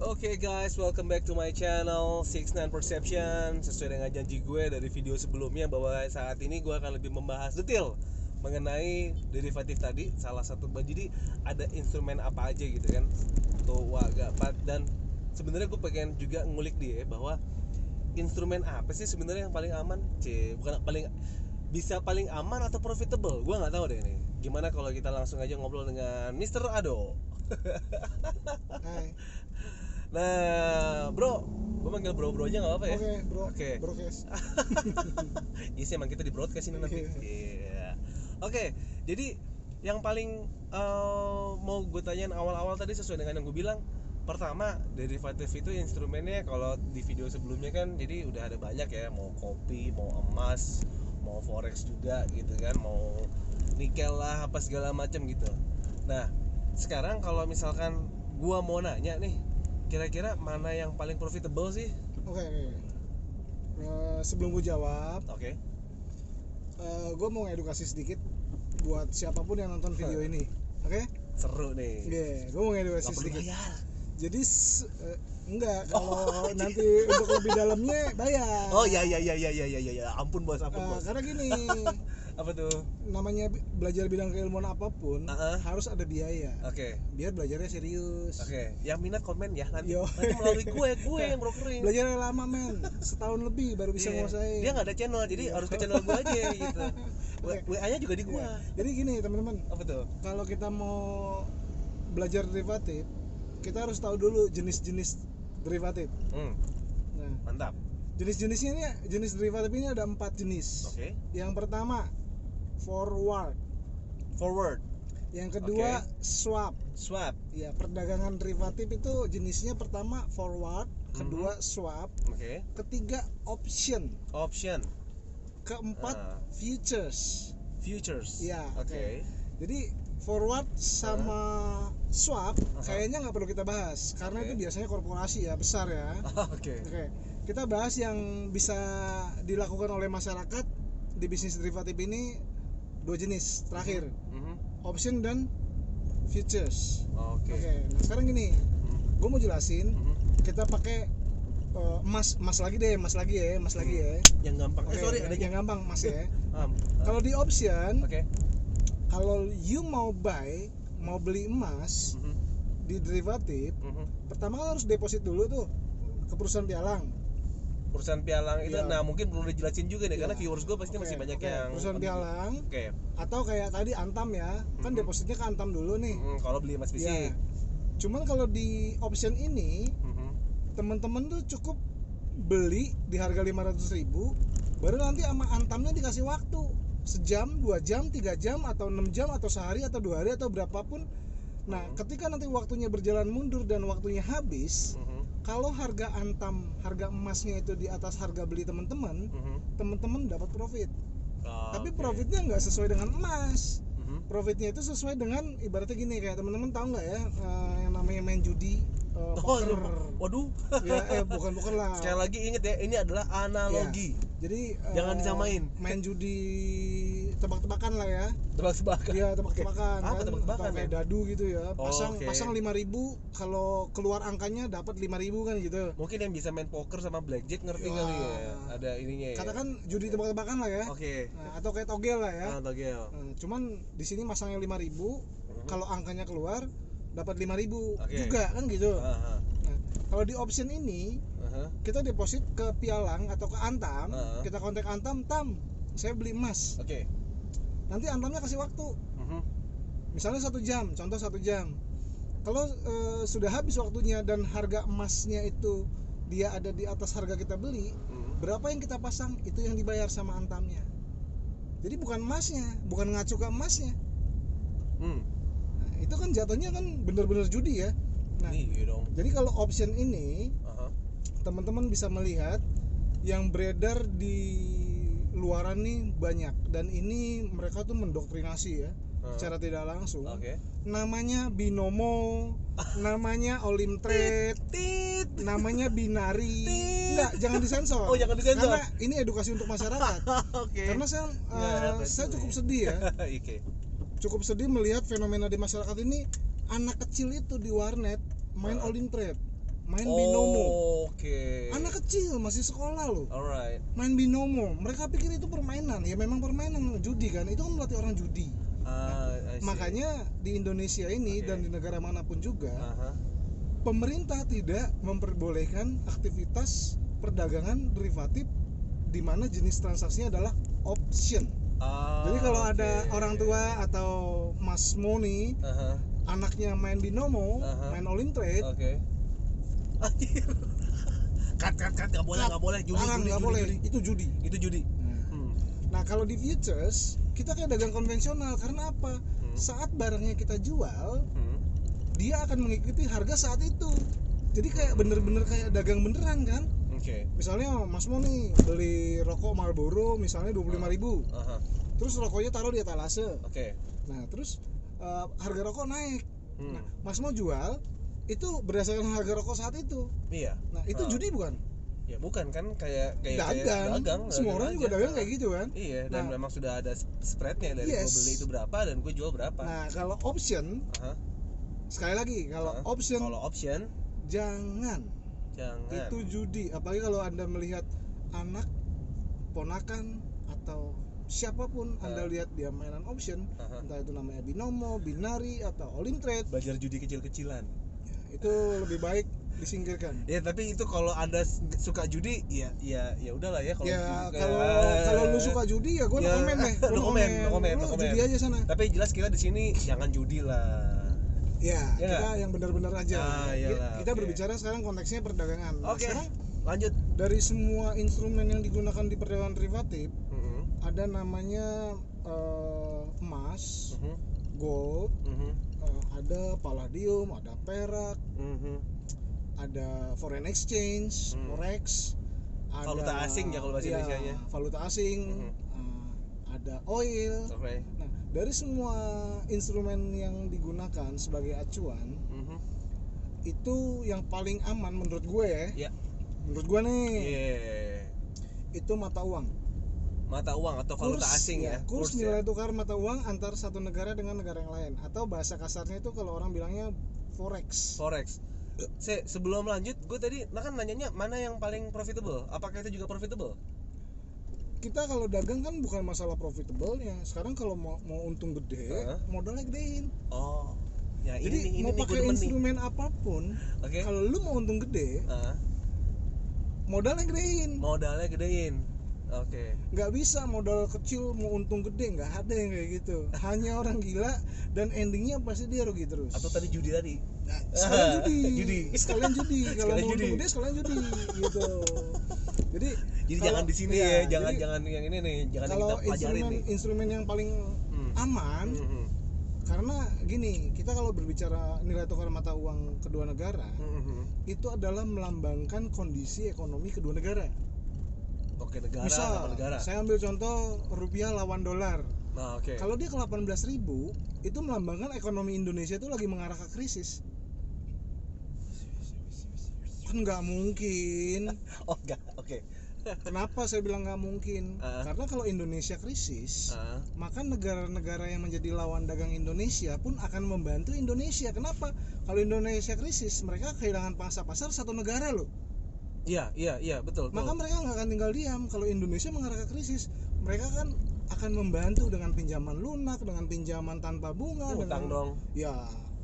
Oke guys, welcome back to my channel 69 Perception. Sesuai dengan janji gue dari video sebelumnya bahwa saat ini gue akan lebih membahas detail mengenai derivatif tadi. Salah satu, jadi ada instrumen apa aja gitu kan. Tuh agak dan sebenarnya gue pengen juga ngulik dia bahwa instrumen apa sih sebenarnya yang paling aman? Bukan paling bisa paling aman atau profitable? Gue nggak tahu deh ini. Gimana kalau kita langsung aja ngobrol dengan Mr. Ado? Hai. Nah, bro, gue manggil bro aja nggak apa ya? Oke, bro. Oke. Broadcast. Iya sih, emang kita di broadcast ini nanti. Iya. Oke, jadi yang paling mau gue tanyain awal-awal tadi sesuai dengan yang gue bilang. Pertama, derivatif itu instrumennya kalau di video sebelumnya kan, jadi udah ada banyak ya, mau kopi, mau emas, mau forex juga gitu kan, mau nikel lah apa segala macam gitu. Nah, sekarang kalau misalkan gue mau nanya nih, kira-kira mana yang paling profitable sih? Oke. Sebelum gue jawab, Oke. gue mau ngedukasi sedikit buat siapapun yang nonton video ini. Oke? Seru nih. Gue mau ngedukasi Gak perlu sedikit. bayar. Jadi enggak, kalau nanti untuk lebih dalamnya bayar. Oh ya. Ampun bos. Karena gini, Apa tuh? namanya belajar bidang keilmuan apapun harus ada biaya. Oke. Biar belajarnya serius. Oke. Yang minat komen ya nanti. Yo. Nanti melalui gue yang brokering. Belajarnya lama men, setahun lebih baru bisa nguasain. Dia nggak ada channel, jadi harus ke channel gue aja gitu. WA-nya juga di gue. Jadi gini teman-teman, Apa tuh? kalau kita mau belajar derivatif, kita harus tahu dulu jenis-jenis derivatif. Nah, Mantap. jenis-jenisnya ini, jenis derivatif ini ada 4 jenis. Oke. Yang pertama forward, yang kedua swap. Swap. Ya, perdagangan derivatif itu jenisnya pertama forward, kedua swap, Oke. ketiga option, keempat futures. Ya, Oke. Jadi forward sama swap kayaknya nggak perlu kita bahas karena itu biasanya korporasi ya, besar ya. Oke. Kita bahas yang bisa dilakukan oleh masyarakat di bisnis derivatif ini, 2 jenis terakhir, option dan futures. Oke. Nah sekarang gini, gue mau jelasin. Kita pakai emas lagi ya. Yang gampang. Ada yang gampang emas ya. Kalau Kalau di option, Oke. kalau you mau beli emas di derivatif, pertama kan harus deposit dulu tuh ke perusahaan pialang. Perusahaan pialang itu, Iya. nah mungkin perlu dijelasin juga nih, karena Iya. viewers gue pasti masih banyak yang perusahaan pialang. Oke. Atau kayak tadi Antam ya, kan depositnya ke Antam dulu nih. Kalau beli emas fisik. Ya. Cuman kalau di option ini, teman-teman tuh cukup beli di harga 500.000, baru nanti sama Antamnya dikasih waktu sejam, 2 jam, 3 jam, atau 6 jam, atau sehari, atau 2 hari, atau berapapun. Nah, ketika nanti waktunya berjalan mundur dan waktunya habis, kalau harga Antam, harga emasnya itu di atas harga beli teman-teman, teman-teman dapat profit. Tapi profitnya nggak sesuai dengan emas. Profitnya itu sesuai dengan, ibaratnya gini, kayak teman-teman tahu nggak ya, yang namanya main judi, poker. Waduh. Ya, bukan lah. Sekali lagi inget ya, ini adalah analogi. Ya, jadi jangan disamain. Main judi tebak-tebakan lah ya. Tebak-tebakan. Iya, tebak-tebakan. Apa kan? tebak-tebakan? Kayak dadu gitu ya. Pasang 5.000, kalau keluar angkanya dapat 5.000 kan gitu. Mungkin yang bisa main poker sama blackjack ngerti Ya, kali ya. Ada ininya ya. Katakan judi tebak-tebakan lah ya. Oke. Nah, atau kayak togel lah ya. Togel. Cuman di sini masangnya 5.000, kalau angkanya keluar dapat 5.000 Oke. juga kan gitu. Aha. Nah, kalau di option ini kita deposit ke pialang atau ke Antam, kita kontak Antam, saya beli emas. Oke. Nanti Antamnya kasih waktu. Misalnya 1 jam, contoh 1 jam. Kalau sudah habis waktunya dan harga emasnya itu dia ada di atas harga kita beli, berapa yang kita pasang itu yang dibayar sama Antamnya. Jadi bukan emasnya, bukan ngacu ke emasnya. Nah, itu kan jatuhnya kan bener-bener judi ya. Nah, iya dong. jadi kalau option ini, teman-teman bisa melihat yang beredar di luaran nih banyak, dan ini mereka tuh mendoktrinasi ya, secara tidak langsung. Namanya binomo, namanya olimtrade, namanya binari. Enggak, jangan disensor. Oh, jangan disensor. Karena ini edukasi untuk masyarakat. Karena saya cukup sedih ya. Cukup sedih melihat fenomena di masyarakat ini, anak kecil itu di warnet main all in trade. main binomo. Oke. Anak kecil masih sekolah loh. Alright. Main binomo. Mereka pikir itu permainan. Ya memang permainan, judi kan. Itu kan melatih orang judi. I see. Makanya di Indonesia ini Oke. dan di negara manapun juga, Aha. pemerintah tidak memperbolehkan aktivitas perdagangan derivatif di mana jenis transaksinya adalah option. Jadi kalau ada Oke. orang tua atau Mas Moni Aha. anaknya main binomo, Aha. main all in trade, Oke. Anjir. Cut nggak boleh judi, larang, nggak boleh. Itu judi. Itu judi. Nah kalau di futures kita kayak dagang konvensional, karena apa? Saat barangnya kita jual, dia akan mengikuti harga saat itu. Jadi kayak bener-bener kayak dagang beneran kan? Oke. Misalnya Mas Mo nih beli rokok Marlboro misalnya 25.000, Aha. terus rokoknya taruh di etalase. Oke. Nah terus harga rokok naik. Nah, Hmm. Mas Mo jual itu berdasarkan harga rokok saat itu. Iya. Nah itu judi bukan? Ya bukan kan, kayak Dagang. Semua orang juga aja. dagang kayak gitu kan? Iya, dan Nah, memang sudah ada spreadnya dari Yes. gue beli itu berapa dan gue jual berapa. Nah kalau option, Aha. sekali lagi kalau Aha. option Kalau option jangan. jangan. Itu judi. Apalagi kalau Anda melihat anak, ponakan atau siapapun Anda lihat dia mainan option, Aha. entah itu namanya binomo, binari atau all in trade, Belajar judi kecil-kecilan. ya, itu lebih baik disingkirkan. Ya tapi itu kalau Anda suka judi ya udahlah ya kalau Ya judi- kalau lu suka judi ya gue Ya, komen deh. Gua no comment. Lu judi aja sana. Tapi jelas kita di sini jangan judi lah. Ya, Ya kita nggak? yang benar-benar aja. Iyalah, Kita oke. berbicara sekarang konteksnya perdagangan. Nah, Oke. sekarang Lanjut. dari semua instrumen yang digunakan di perdagangan derivatif Mhm. ada namanya emas, Mhm. gold, Mhm. ada palladium, ada perak, Mhm. ada foreign exchange, forex, ada Valuta asing ya kalau bahasa Indonesianya. valuta asing, ada oil. Oke. Nah, dari semua instrumen yang digunakan sebagai acuan, Mhm. itu yang paling aman menurut gue ya. Ya. Menurut gue nih, Yeah. itu mata uang. Mata uang atau valuta asing ya. Kurs ya. nilai tukar mata uang antar satu negara dengan negara yang lain, atau bahasa kasarnya itu kalau orang bilangnya forex. Forex. Sebelum lanjut, gue tadi kan nanyanya mana yang paling profitable? Apakah itu juga profitable? Kita kalau dagang kan bukan masalah profitable ya. Sekarang kalau mau untung gede, modalnya gedein. Oh. Ya Jadi ini mau nih pakai gue demen nih. instrumen apapun, Oke. kalau lu mau untung gede, modalnya gedein. Modalnya gedein. Oke. Nggak bisa modal kecil mau untung gede, nggak ada yang kayak gitu. Hanya orang gila dan endingnya pasti dia rugi terus. Atau tadi judi tadi. Nah, sekalian judi. Judi. Sekalian judi. Kalau Sekalian mau judi. untung gede sekalian judi gitu. Jadi Jadi jangan di sini iya, ya, jadi jangan yang ini nih, jangan yang kalau kita pelajarin nih. instrumen yang paling aman, Mhm. karena gini, kita kalau berbicara nilai tukar mata uang kedua negara, Mhm. itu adalah melambangkan kondisi ekonomi kedua negara. Oke, negara Misal, sama negara. saya ambil contoh rupiah lawan dolar. Nah, oke. Kalau dia ke 18.000, itu melambangkan ekonomi Indonesia itu lagi mengarah ke krisis. Kan nggak mungkin. Oh, enggak. Oke. Kenapa saya bilang nggak mungkin? Karena kalau Indonesia krisis, maka negara-negara yang menjadi lawan dagang Indonesia pun akan membantu Indonesia. Kenapa? Kalau Indonesia krisis, mereka kehilangan pangsa pasar satu negara loh. Iya, betul. Maka mereka nggak akan tinggal diam. Kalau Indonesia mengarah ke krisis, mereka kan akan membantu dengan pinjaman lunak, dengan pinjaman tanpa bunga, utang dengan, dong. ya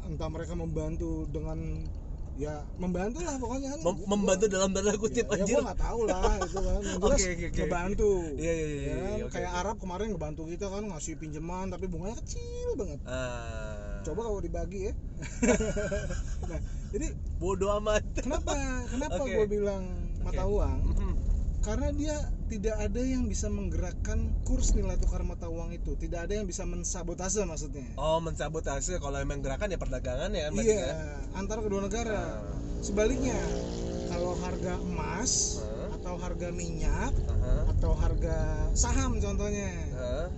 entah mereka membantu dengan, ya membantu lah pokoknya kan. Membantu dalam tanda kutip ya anjir. gua nggak tahu lah itu kan. Yang jelas Oke. ngebantu. Iya, Ya kan? oke, Kayak oke. Arab kemarin ngebantu kita kan, ngasih pinjaman tapi bunganya kecil banget. Coba kalau dibagi ya. Nah, jadi bodoh amat. kenapa Oke. gue bilang mata uang? Mhm. Karena dia tidak ada yang bisa menggerakkan kurs nilai tukar mata uang itu. Tidak ada yang bisa mensabotase maksudnya. Oh, mensabotase. Kalau emang gerakan ya perdagangan ya berarti Iya, kan? antara kedua negara. Sebaliknya, kalau harga emas atau harga minyak atau harga saham contohnya,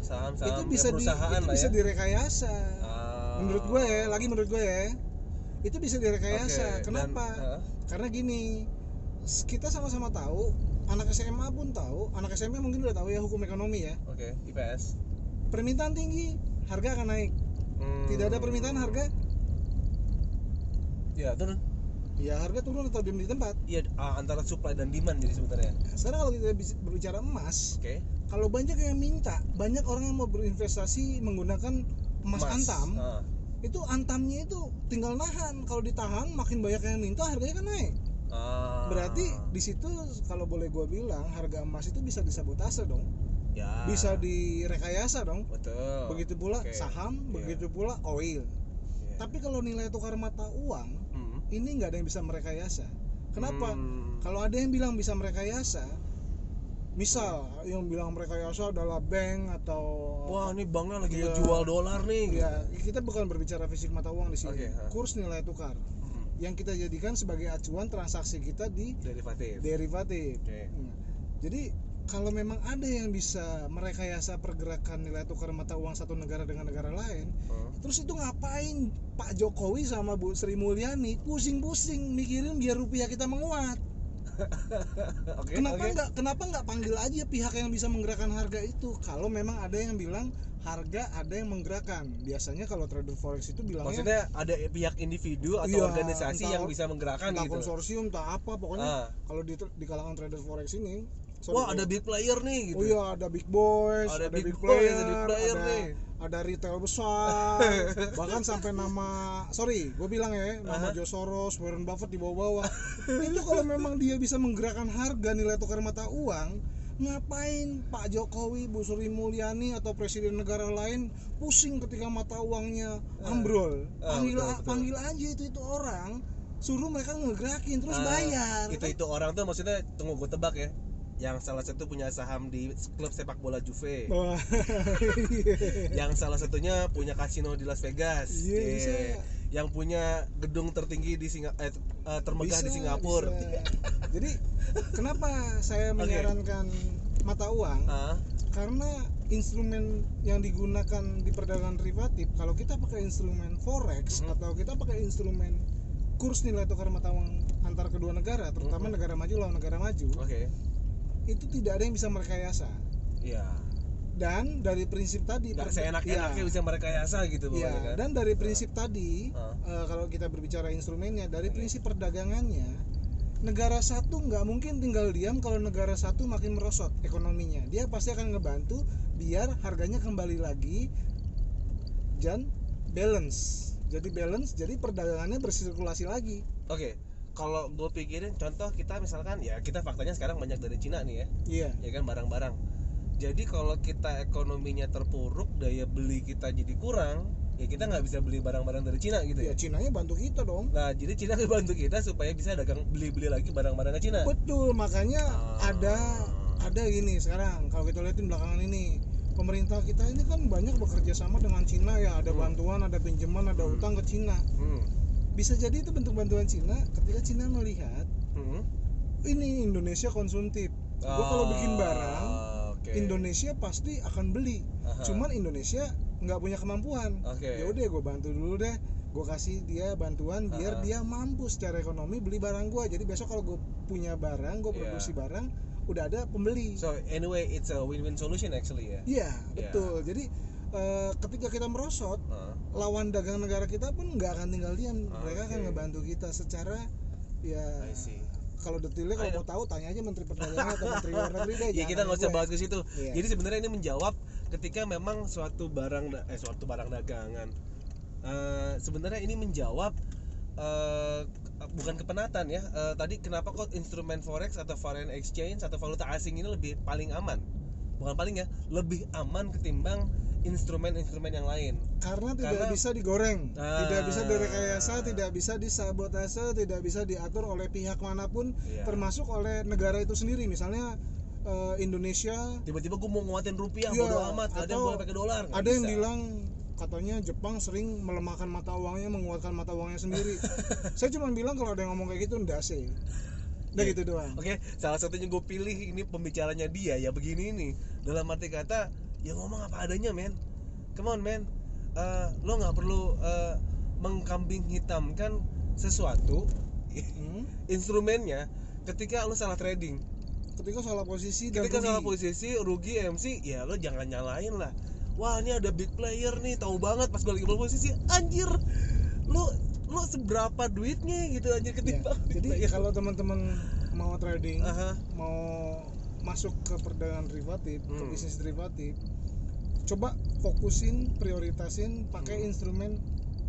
Saham-saham itu bisa perusahaan lah bisa ya. direkayasa. Menurut gue ya, itu bisa direkayasa. Oke, Kenapa? dan, Karena gini, kita sama-sama tahu, anak SMA pun tahu, anak SMP mungkin udah tahu ya hukum ekonomi ya. Oke, IPS. Permintaan tinggi, harga akan naik. Tidak ada permintaan, harga Ya, turun. ya harga turun atau diam di tempat. Iya, antara supply dan demand jadi sebenarnya. Nah, sekarang kalau kita berbicara emas, Oke. kalau banyak yang minta, banyak orang yang mau berinvestasi menggunakan emas antam, itu antamnya itu tinggal nahan. Kalau ditahan makin banyak yang minta, harganya kan naik. Berarti di situ kalau boleh gue bilang harga emas itu bisa disabotase dong. Ya. Bisa direkayasa dong. Betul. Begitu pula Oke. saham, Iya. begitu pula oil. Iya. Tapi kalau nilai tukar mata uang, ini nggak ada yang bisa merekayasa. Kenapa? Kalau ada yang bilang bisa merekayasa, misal yang bilang merekayasa adalah bank atau Wah, ini banknya lagi Iya. ngejual dolar nih. ya, kita bukan berbicara fisik mata uang di sini. Oke, Kurs nilai tukar yang kita jadikan sebagai acuan transaksi kita di derivatif. Oke. Nah, jadi kalau memang ada yang bisa merekayasa pergerakan nilai tukar mata uang satu negara dengan negara lain, terus itu ngapain Pak Jokowi sama Bu Sri Mulyani pusing-pusing mikirin biar rupiah kita menguat? Oke. Kenapa nggak panggil aja pihak yang bisa menggerakkan harga itu? Kalau memang ada yang bilang harga ada yang menggerakkan. Biasanya kalau trader forex itu bilangnya Maksudnya ada pihak individu atau iya, organisasi entah yang bisa menggerakkan entah gitu. konsorsium entah apa, pokoknya kalau di kalangan trader forex ini Wah, ada big player nih gitu. Oh iya, ada big boys, Ada big boys, player, ada big player ada, nih. ada retail besar, bahkan sampai gue bilang ya, nama George Soros, Warren Buffett di bawah-bawah. Itu kalau memang dia bisa menggerakkan harga nilai tukar mata uang, ngapain Pak Jokowi, Bu Sri Mulyani atau presiden negara lain pusing ketika mata uangnya ambrol? Panggil aja itu orang, suruh mereka ngegerakin terus bayar. Itu orang tuh maksudnya, tunggu gue tebak ya, yang salah satu punya saham di klub sepak bola Juve, yang salah satunya punya kasino di Las Vegas, bisa. Yang punya gedung tertinggi di termegah di Singapura. Bisa. Jadi kenapa saya menyarankan mata uang? Karena instrumen yang digunakan di perdagangan derivatif, kalau kita pakai instrumen forex atau kita pakai instrumen kurs nilai tukar mata uang antar kedua negara, terutama negara maju lawan negara maju, itu tidak ada yang bisa merekayasa. Iya. Dan dari prinsip tadi nggak seenak-enaknya bisa merekayasa gitu. Iya. Kan? Dan dari prinsip tadi kalau kita berbicara instrumennya, dari prinsip perdagangannya, negara satu nggak mungkin tinggal diam kalau negara satu makin merosot ekonominya. Dia pasti akan ngebantu biar harganya kembali lagi dan balance. Jadi perdagangannya bersirkulasi lagi. Oke. Kalau gue pikirin contoh, kita misalkan ya, kita faktanya sekarang banyak dari Cina nih ya. Iya. Ya kan, barang-barang. Jadi kalau kita ekonominya terpuruk, daya beli kita jadi kurang, ya kita nggak bisa beli barang-barang dari Cina gitu ya. Cinanya bantu kita dong. Nah, jadi Cina bantu kita supaya bisa dagang beli lagi barang-barangnya Cina. Betul, makanya ada gini sekarang kalau kita lihatin belakangan ini, pemerintah kita ini kan banyak bekerja sama dengan Cina ya, ada bantuan, ada pinjaman, ada utang ke Cina. Bisa jadi itu bentuk bantuan Cina ketika Cina melihat ini Indonesia konsumtif. Gua kalau bikin barang, Indonesia pasti akan beli. Cuman Indonesia nggak punya kemampuan. Ya udah, gue bantu dulu deh. Gue kasih dia bantuan biar dia mampu secara ekonomi beli barang gue. Jadi besok kalau gue punya barang, gue produksi barang, udah ada pembeli. So anyway, it's a win-win solution actually ya. Iya, betul. Jadi ketika kita merosot, lawan dagang negara kita pun nggak akan tinggal diam. Mereka akan ngebantu kita secara ya. Kalau detailnya kalau mau tahu tanya aja Menteri Perdagangan atau Menteri Luar Negeri deh. Ya kita nggak usah bahas ke situ. Jadi sebenarnya ini menjawab ketika memang suatu barang dagangan. Sebenarnya ini menjawab bukan kepenatan ya. Tadi kenapa kok instrumen forex atau foreign exchange atau valuta asing ini paling aman? Bukan paling ya, lebih aman ketimbang instrumen-instrumen yang lain. Karena tidak bisa digoreng, tidak bisa direkayasa, tidak bisa disabotase, tidak bisa diatur oleh pihak manapun, termasuk oleh negara itu sendiri. Misalnya Indonesia, tiba-tiba gue mau nguatin rupiah, bodo amat, ada yang boleh pakai dolar. Ada yang bilang katanya Jepang sering melemahkan mata uangnya, menguatkan mata uangnya sendiri. Saya cuma bilang kalau ada yang ngomong kayak gitu ndase. Udah gitu doang. Oke, salah satunya gue pilih ini pembicaranya dia ya begini nih. Dalam arti kata, ya ngomong apa adanya, men. Come on, man. Lo nggak perlu mengkambing hitamkan sesuatu instrumennya ketika lo salah trading. Ketika salah posisi rugi MC, ya lo jangan nyalain lah. Wah, ini ada big player nih, tahu banget pas gue lagi posisi. Anjir. Lo lo seberapa duitnya gitu anjir Ya, ketimbang jadi kalau teman-teman mau trading, Aha. mau masuk ke perdagangan derivatif, ke bisnis derivatif, coba fokusin, prioritasin pakai instrumen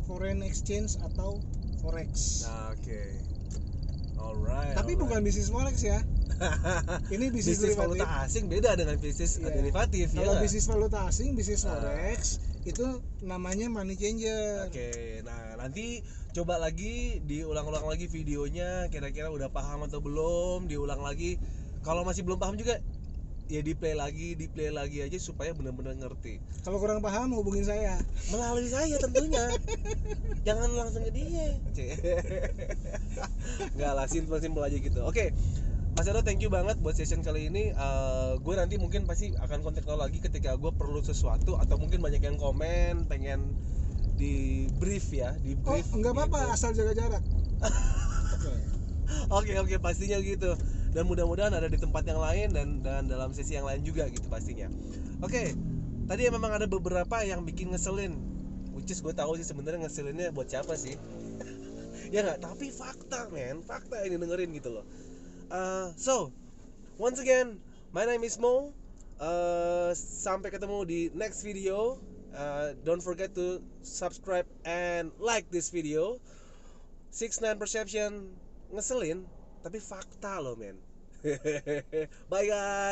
foreign exchange atau forex. Oke. Alright. Tapi bukan bisnis forex ya. Ini bisnis derivatif. valuta asing beda dengan bisnis Iya. derivatif ya. Kalau nggak? bisnis valuta asing, bisnis forex itu namanya money changer. Oke, nah nanti coba lagi diulang-ulang lagi videonya, kira-kira udah paham atau belum, diulang lagi. Kalau masih belum paham juga, ya di play lagi aja supaya benar-benar ngerti. Kalau kurang paham hubungin saya. Melalui saya tentunya. Jangan langsung ke dia. Enggak lah, simple aja gitu. Oke. Mas Edo, thank you banget buat session kali ini. Gue nanti mungkin pasti akan kontak lo lagi ketika gue perlu sesuatu atau mungkin banyak yang komen pengen di brief ya, di Oh, brief. enggak apa-apa, gitu. asal jaga jarak. Oke. Oke, pastinya gitu. Dan mudah-mudahan ada di tempat yang lain dan dalam sesi yang lain juga gitu pastinya. Oke, tadi memang ada beberapa yang bikin ngeselin, which is gue tahu sih sebenarnya ngeselinnya buat siapa sih. Ya nggak, tapi fakta men, fakta ini dengerin gitu loh. So once again, my name is Mo. Sampai ketemu di next video. Don't forget to subscribe and like this video. 69 Perception ngeselin tapi fakta loh men. Bye guys.